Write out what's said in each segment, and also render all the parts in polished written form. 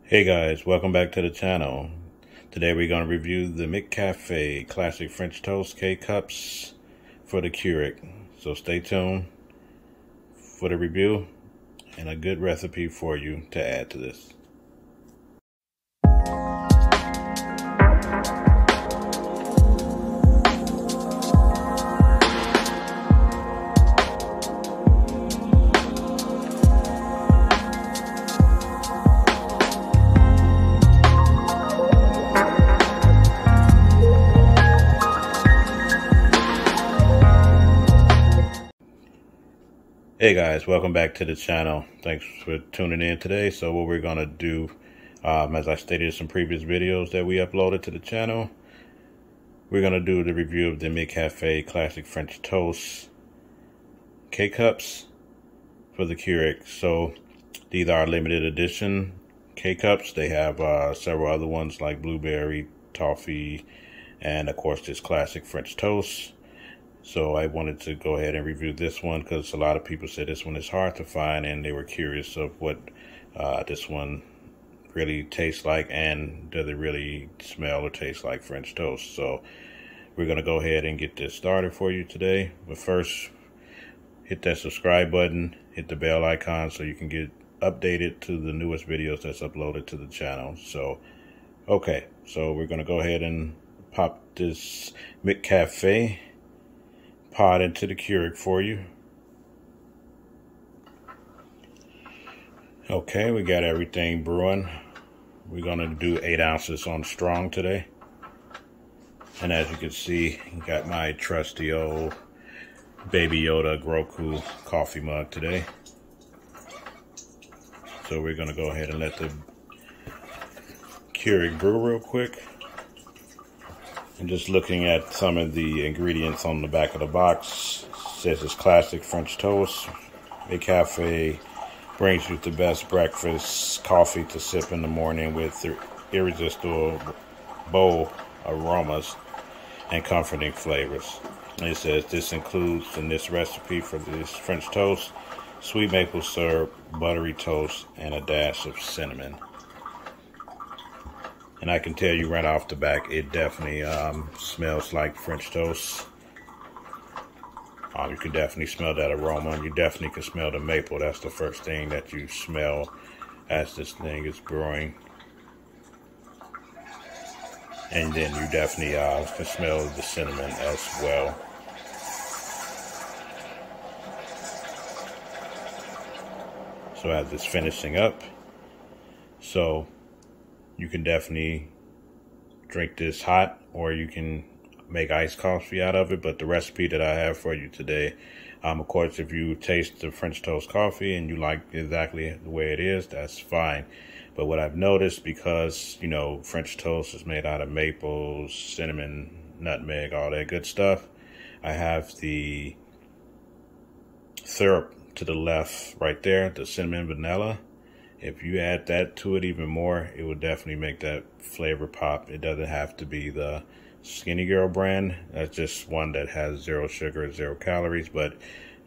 Hey guys, welcome back to the channel. Today we're going to review the McCafe Classic French Toast K-Cups for the Keurig. So stay tuned for the review and a good recipe for you to add to this. Hey guys, welcome back to the channel. Thanks for tuning in today. So what we're going to do, as I stated in some previous videos that we uploaded to the channel, we're going to do the review of the McCafe Classic French Toast K-Cups for the Keurig. So these are limited edition K-Cups. They have several other ones like blueberry, toffee, and of course this classic French toast. So I wanted to go ahead and review this one because a lot of people said this one is hard to find and they were curious of what this one really tastes like and does it really smell or taste like French toast. So we're going to go ahead and get this started for you today. But first, hit that subscribe button, hit the bell icon so you can get updated to the newest videos that's uploaded to the channel. So, okay, so we're going to go ahead and pop this McCafe pot into the Keurig for you. Okay, we got everything brewing. We're gonna do 8 ounces on strong today. And as you can see, got my trusty old Baby Yoda Groku coffee mug today. So we're gonna go ahead and let the Keurig brew real quick. And just looking at some of the ingredients on the back of the box, it says it's classic French toast. McCafe brings you the best breakfast coffee to sip in the morning with irresistible bold aromas and comforting flavors. And it says this includes in this recipe for this French toast, sweet maple syrup, buttery toast, and a dash of cinnamon. And I can tell you right off the back, it definitely smells like French toast. You can definitely smell that aroma. You definitely can smell the maple. That's the first thing that you smell as this thing is brewing. And then you definitely can smell the cinnamon as well. So as it's finishing up, so you can definitely drink this hot or you can make iced coffee out of it. But the recipe that I have for you today, of course, if you taste the French toast coffee and you like exactly the way it is, that's fine. But what I've noticed, because, you know, French toast is made out of maple, cinnamon, nutmeg, all that good stuff, I have the syrup to the left right there, the cinnamon vanilla. If you add that to it even more, it would definitely make that flavor pop. It doesn't have to be the Skinny Girl brand. That's just one that has 0 sugar, 0 calories, but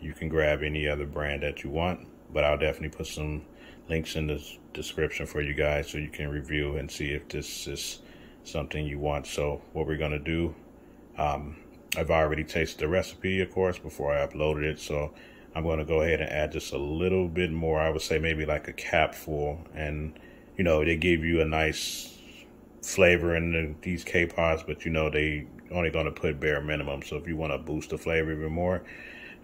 you can grab any other brand that you want. But I'll definitely put some links in the description for you guys so you can review and see if this is something you want. So what we're going to do, I've already tasted the recipe, of course, before I uploaded it. So I'm going to go ahead and add just a little bit more. I would say maybe like a capful. And, you know, they give you a nice flavor in these K-Pots, but, you know, they only going to put bare minimum. So if you want to boost the flavor even more,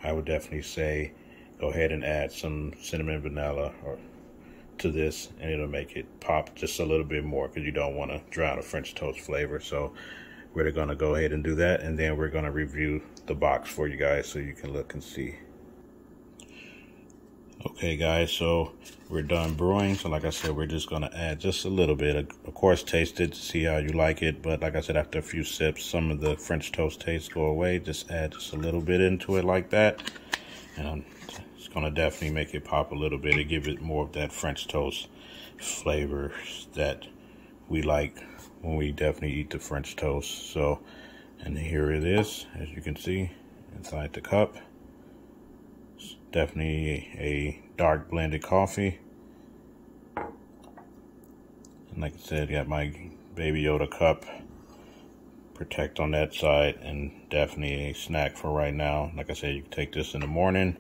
I would definitely say go ahead and add some cinnamon vanilla to this, and it'll make it pop just a little bit more because you don't want to drown the French toast flavor. So we're going to go ahead and do that, and then we're going to review the box for you guys so you can look and see. Okay guys, so we're done brewing. So like I said, we're just going to add just a little bit. Of course, taste it to see how you like it. But like I said, after a few sips, some of the French toast taste go away. Just add just a little bit into it like that. And it's going to definitely make it pop a little bit and give it more of that French toast flavor that we like when we definitely eat the French toast. So, and here it is, as you can see, inside the cup. Definitely a dark blended coffee. Like I said, got my Baby Yoda cup, protect on that side, and definitely a snack for right now. Like I said, you can take this in the morning,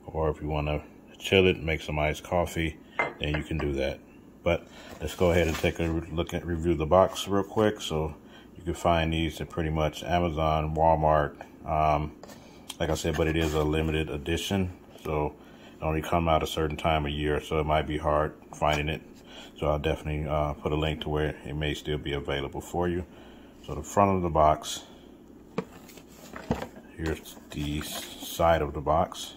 or if you want to chill it, make some iced coffee, then you can do that. But let's go ahead and take a look at, review the box real quick. So you can find these at pretty much Amazon, Walmart, like I said, but it is a limited edition, so it only come out a certain time of year, so it might be hard finding it. So I'll definitely put a link to where it may still be available for you. So the front of the box, here's the side of the box.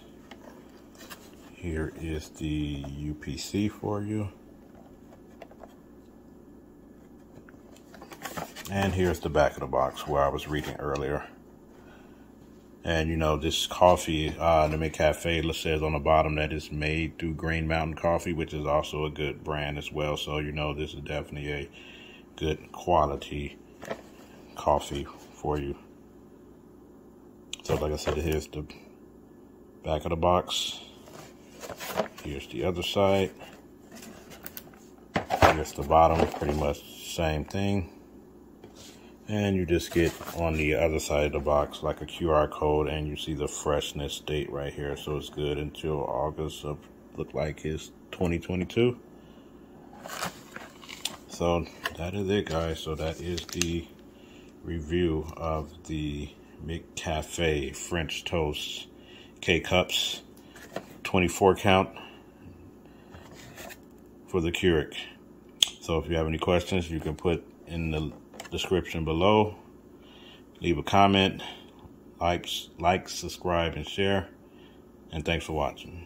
Here is the UPC for you. And here's the back of the box where I was reading earlier. And you know, this coffee, the McCafe says on the bottom that it's made through Green Mountain Coffee, which is also a good brand as well. So you know, this is definitely a good quality coffee for you. So like I said, here's the back of the box. Here's the other side. Here's the bottom, pretty much same thing. And you just get on the other side of the box like a QR code, and you see the freshness date right here. So it's good until August of, look like it's 2022. So that is it, guys. So that is the review of the McCafe French Toast Kcups 24 count for the Keurig. So if you have any questions, you can put in the description below. Leave a comment, like, subscribe, and share. And thanks for watching.